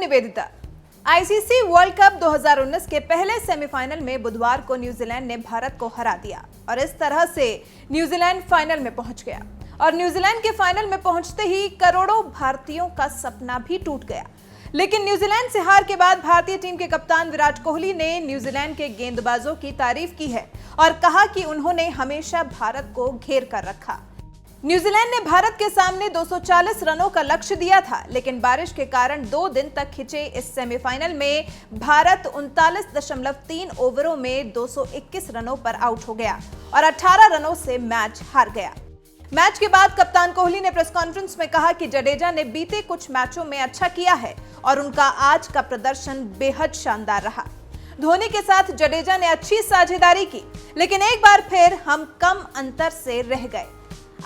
Nivedita. ICC world cup 2019 के पहले semifinal में बुधवार को न्यूजीलैंड ने भारत को हरा दिया और इस तरह से न्यूजीलैंड फाइनल में पहुंच गया। और न्यूजीलैंड के फाइनल में पहुंचते ही करोड़ों भारतीयों का सपना भी टूट गया। लेकिन न्यूजीलैंड से हार के बाद भारतीय टीम के कप्तान विराट कोहली ने न्यूजीलैंड के गेंदबाजों की तारीफ की है और कहा कि उन्होंने हमेशा भारत को घेर कर रखा। न्यूजीलैंड ने भारत के सामने 240 रनों का लक्ष्य दिया था, लेकिन बारिश के कारण 2 दिन तक खिंचे इस सेमीफाइनल में भारत 39.3 ओवरों में 221 रनों पर आउट हो गया और 18 रनों से मैच हार गया। मैच के बाद कप्तान कोहली ने प्रेस कॉन्फ्रेंस में कहा कि जडेजा ने बीते कुछ मैचों में अच्छा किया है और उनका आज का प्रदर्शन बेहद शानदार रहा। धोनी के साथ जडेजा ने अच्छी साझेदारी की, लेकिन एक बार फिर हम कम अंतर से रह गए।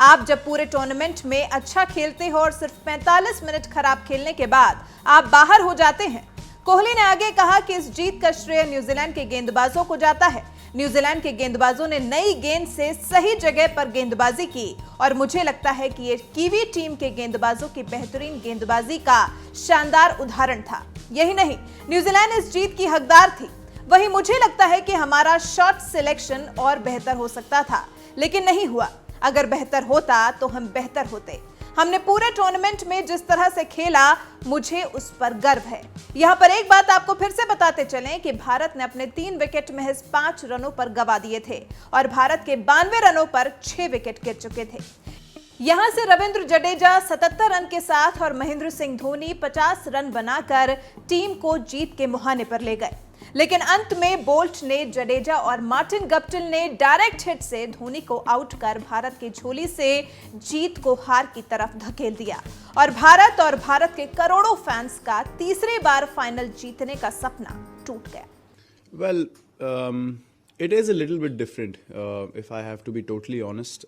आप जब पूरे टूर्नामेंट में अच्छा खेलते हो और सिर्फ 45 मिनट खराब खेलने के बाद आप बाहर हो जाते हैं। कोहली ने आगे कहा कि इस जीत का श्रेय न्यूजीलैंड के गेंदबाजों को जाता है। न्यूजीलैंड के गेंदबाजों ने नई गेंद से सही जगह पर गेंदबाजी की और मुझे लगता है कि ये कीवी टीम के गेंदबाजों की बेहतरीन गेंदबाजी का शानदार उदाहरण था। यही नहीं, न्यूजीलैंड इस जीत की हकदार थी। वहीं मुझे लगता है कि हमारा शॉट सिलेक्शन और बेहतर हो सकता था, लेकिन नहीं हुआ। अगर बेहतर होता तो हम बेहतर होते। हमने पूरे टूर्नामेंट में जिस तरह से खेला, मुझे उस पर गर्व है। यहां पर एक बात आपको फिर से बताते चलें कि भारत ने अपने 3 विकेट महज 5 रनों पर गंवा दिए थे और भारत के 92 रनों पर 6 विकेट गिर चुके थे। यहां से रविंद्र जडेजा 77 रन के साथ और महेंद्र सिंह धोनी 50 रन बनाकर टीम को जीत के मुहाने पर ले गए। लेकिन अंत में बोल्ट ने, जडेजा और मार्टिन गप्टिल ने डायरेक्ट हिट से धोनी को आउट कर भारत की झोली से जीत को हार की तरफ धकेल दिया और भारत के करोड़ों फैंस का तीसरी बार फाइनल जीतने का सपना टूट गया। Well, it is a little bit different, if I have to be totally honest.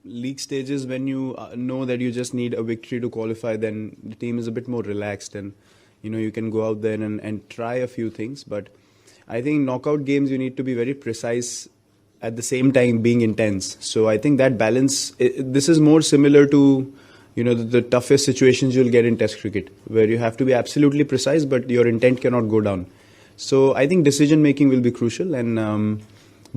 League stages, when you know that you just need a victory to qualify, then the team is a bit more relaxed and you can go out there and try a few things. But I think knockout games, you need to be very precise at the same time being intense. So I think that balance, this is more similar to the toughest situations you'll get in test cricket, where you have to be absolutely precise but your intent cannot go down. So I think decision making will be crucial, and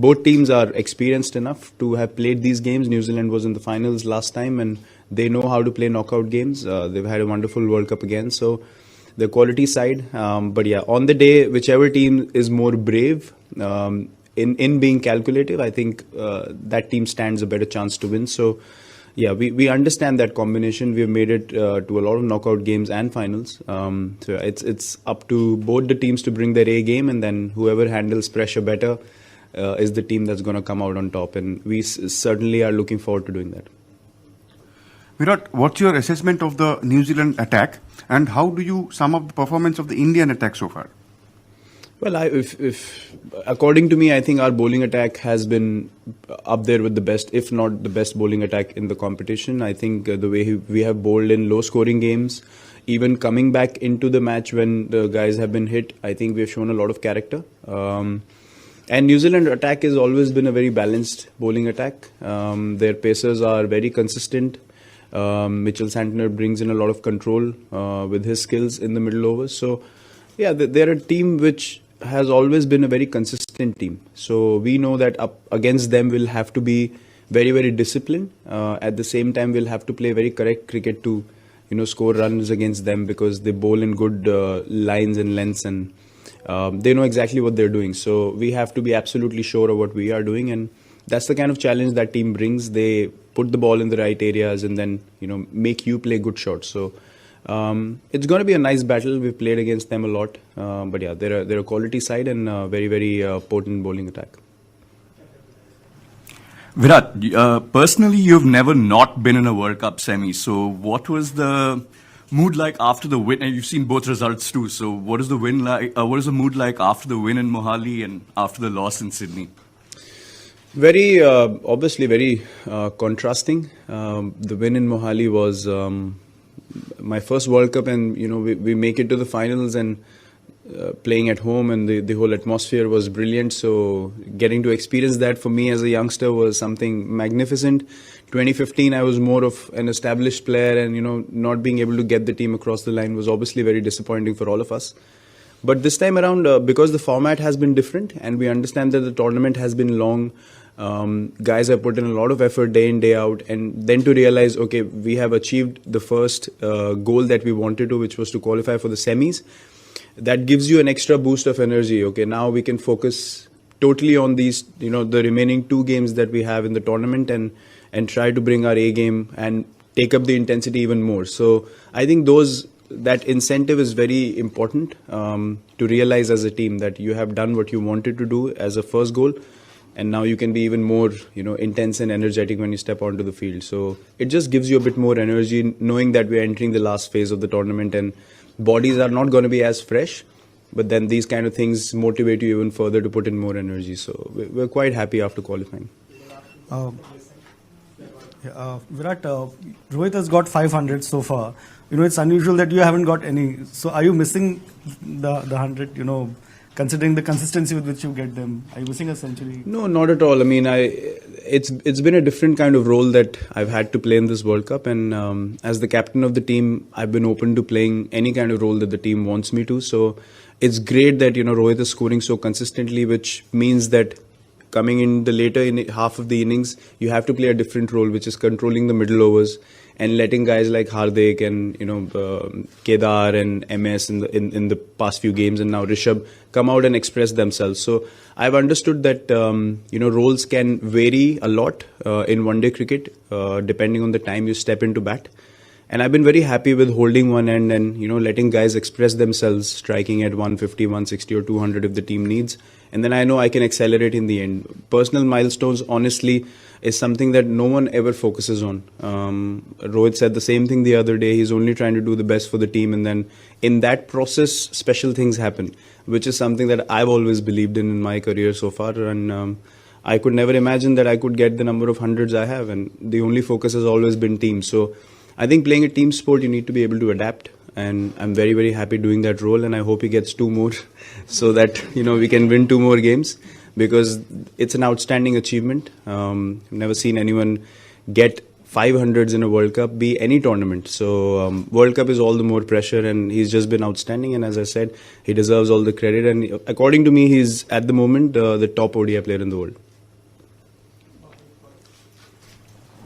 both teams are experienced enough to have played these games. New Zealand was in the finals last time and they know how to play knockout games. They've had a wonderful World Cup again, so the quality side, but yeah, on the day, whichever team is more brave in being calculative, I think that team stands a better chance to win. So yeah, we understand that combination. We've made it to a lot of knockout games and finals. So it's up to both the teams to bring their A game, and then whoever handles pressure better is the team that's going to come out on top, and we certainly are looking forward to doing that. Virat, what's your assessment of the New Zealand attack, and how do you sum up the performance of the Indian attack so far? Well, if according to me, I think our bowling attack has been up there with the best, if not the best bowling attack in the competition. I think the way we have bowled in low-scoring games, even coming back into the match when the guys have been hit, I think we have shown a lot of character. And New Zealand attack has always been a very balanced bowling attack. Their pacers are very consistent. Mitchell Santner brings in a lot of control with his skills in the middle overs. So yeah, they're a team which has always been a very consistent team. So we know that up against them we'll have to be very, very disciplined. At the same time, we'll have to play very correct cricket to score runs against them, because they bowl in good lines and lengths, and they know exactly what they're doing. So we have to be absolutely sure of what we are doing, and that's the kind of challenge that team brings. They put the ball in the right areas and then make you play good shots. So it's going to be a nice battle. We've played against them a lot, but yeah, they're a quality side and very, very potent bowling attack. Virat, personally, you've never not been in a World Cup semi. So what was the mood like after the win? And you've seen both results too. So what is the win like? What is the mood like after the win in Mohali and after the loss in Sydney? Very, obviously very contrasting. The win in Mohali was my first World Cup, and we make it to the finals, and playing at home, and the whole atmosphere was brilliant. So getting to experience that for me as a youngster was something magnificent. 2015, I was more of an established player, and not being able to get the team across the line was obviously very disappointing for all of us. But this time around, because the format has been different, and we understand that the tournament has been long, guys have put in a lot of effort day in, day out, and then to realize, okay, we have achieved the first goal that we wanted to, which was to qualify for the semis. That gives you an extra boost of energy. Okay, now we can focus totally on these, the remaining 2 games that we have in the tournament, and try to bring our A game and take up the intensity even more. So I think that incentive is very important to realize as a team that you have done what you wanted to do as a first goal, and now you can be even more, intense and energetic when you step onto the field. So it just gives you a bit more energy knowing that we're entering the last phase of the tournament, and bodies are not going to be as fresh, but then these kind of things motivate you even further to put in more energy. So we're quite happy after qualifying. Virat, Rohit has got 500 so far. It's unusual that you haven't got any. So are you missing the 100, considering the consistency with which you get them? Are you missing a century? No, not at all. I mean, it's been a different kind of role that I've had to play in this World Cup, and as the captain of the team, I've been open to playing any kind of role that the team wants me to. So it's great that Rohit is scoring so consistently, which means that coming in the later half of the innings, you have to play a different role, which is controlling the middle overs and letting guys like Hardik and Kedar and MS in the past few games, and now Rishabh come out and express themselves. So I've understood that roles can vary a lot in one-day cricket depending on the time you step into bat. And I've been very happy with holding one end and letting guys express themselves, striking at 150, 160 or 200 if the team needs. And then I know I can accelerate in the end. Personal milestones, honestly, is something that no one ever focuses on. Rohit said the same thing the other day. He's only trying to do the best for the team, and then in that process, special things happen, which is something that I've always believed in my career so far. And I could never imagine that I could get the number of hundreds I have, and the only focus has always been team. So I think playing a team sport, you need to be able to adapt, and I'm very, very happy doing that role, and I hope he gets 2 more so that we can win 2 more games, because it's an outstanding achievement. I've never seen anyone get 500s in a World Cup, be any tournament. So World Cup is all the more pressure, and he's just been outstanding, and as I said, he deserves all the credit, and according to me, he's at the moment the top ODI player in the world.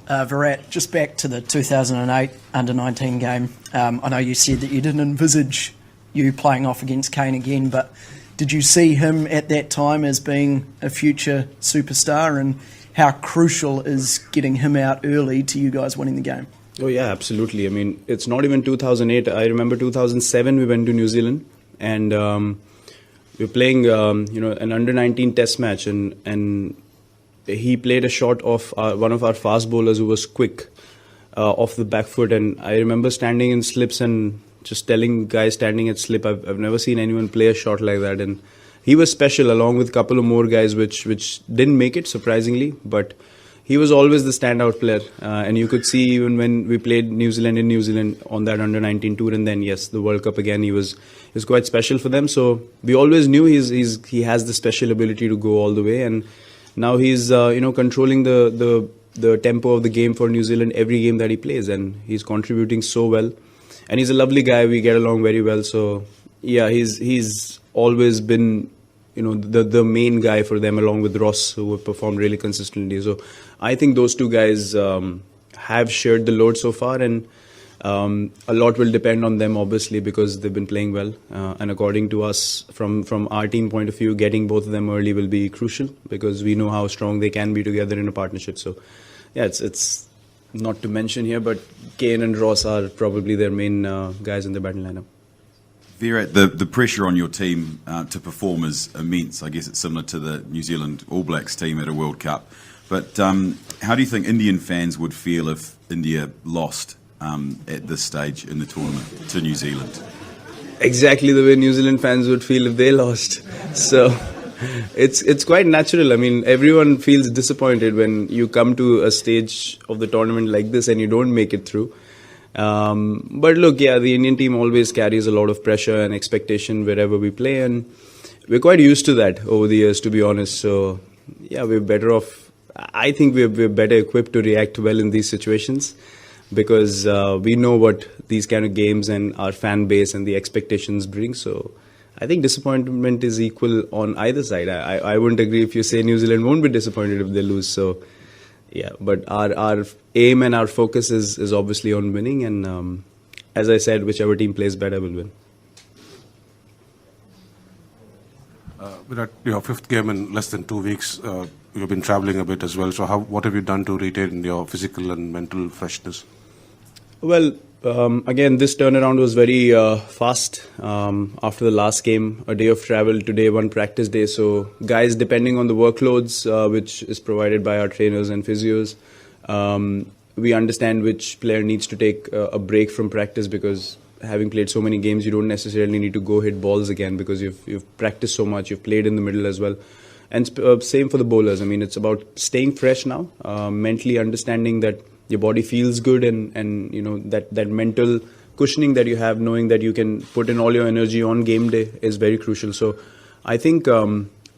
Virat, just back to the 2008 Under-19 game. I know you said that you didn't envisage you playing off against Kane again, but did you see him at that time as being a future superstar, and how crucial is getting him out early to you guys winning the game? Oh yeah, absolutely. I mean, it's not even 2008. I remember 2007 we went to New Zealand, and we were playing an Under-19 test match, and he played a shot of one of our fast bowlers who was quick off the back foot, and I remember standing in slips and just telling guys standing at slip, I've never seen anyone play a shot like that. And he was special, along with a couple of more guys which didn't make it, surprisingly, but he was always the standout player. And you could see even when we played New Zealand in New Zealand on that Under-19 tour, and then yes, the World Cup again, he was quite special for them. So we always knew he has the special ability to go all the way, and now he's controlling the tempo of the game for New Zealand every game that he plays, and he's contributing so well. And he's a lovely guy. We get along very well. So yeah, he's always been the main guy for them, along with Ross, who have performed really consistently. So I think those 2 guys have shared the load so far, and a lot will depend on them, obviously, because they've been playing well. And according to us, from our team point of view, getting both of them early will be crucial, because we know how strong they can be together in a partnership. So yeah, it's not to mention here, but Kane and Ross are probably their main guys in the batting lineup. Virat, the pressure on your team to perform is immense. I guess it's similar to the New Zealand All Blacks team at a World Cup. But how do you think Indian fans would feel if India lost at this stage in the tournament to New Zealand? Exactly the way New Zealand fans would feel if they lost. So it's quite natural. I mean, everyone feels disappointed when you come to a stage of the tournament like this and you don't make it through. But look, yeah, the Indian team always carries a lot of pressure and expectation wherever we play, and we're quite used to that over the years, to be honest. So, yeah, we're better off. I think we're better equipped to react well in these situations because we know what these kind of games and our fan base and the expectations bring. So, I think disappointment is equal on either side. I wouldn't agree if you say New Zealand won't be disappointed if they lose. So, yeah, but our aim and our focus is obviously on winning, and as I said, whichever team plays better will win. Virat, your fifth game in less than 2 weeks. You've been traveling a bit as well. So, what have you done to retain your physical and mental freshness? Well, again, this turnaround was very fast. After the last game, a day of travel, today one practice day. So, guys, depending on the workloads, which is provided by our trainers and physios, we understand which player needs to take a break from practice because having played so many games, you don't necessarily need to go hit balls again because you've practiced so much, you've played in the middle as well. And same for the bowlers. I mean, it's about staying fresh now, mentally understanding that your body feels good and you know that mental cushioning that you have, knowing that you can put in all your energy on game day is very crucial. So I think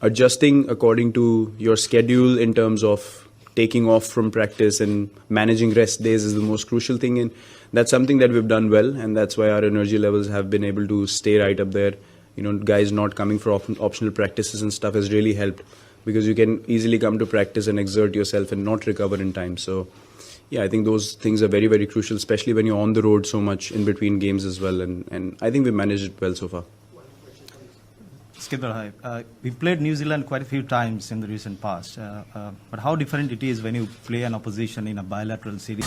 adjusting according to your schedule in terms of taking off from practice and managing rest days is the most crucial thing, and that's something that we've done well, and that's why our energy levels have been able to stay right up there. You know, guys not coming for optional practices and stuff has really helped because you can easily come to practice and exert yourself and not recover in time. So yeah, I think those things are very, very crucial, especially when you're on the road so much in between games as well, and I think we've managed it well so far. Skipper, hi. We've played New Zealand quite a few times in the recent past, but how different it is when you play an opposition in a bilateral series?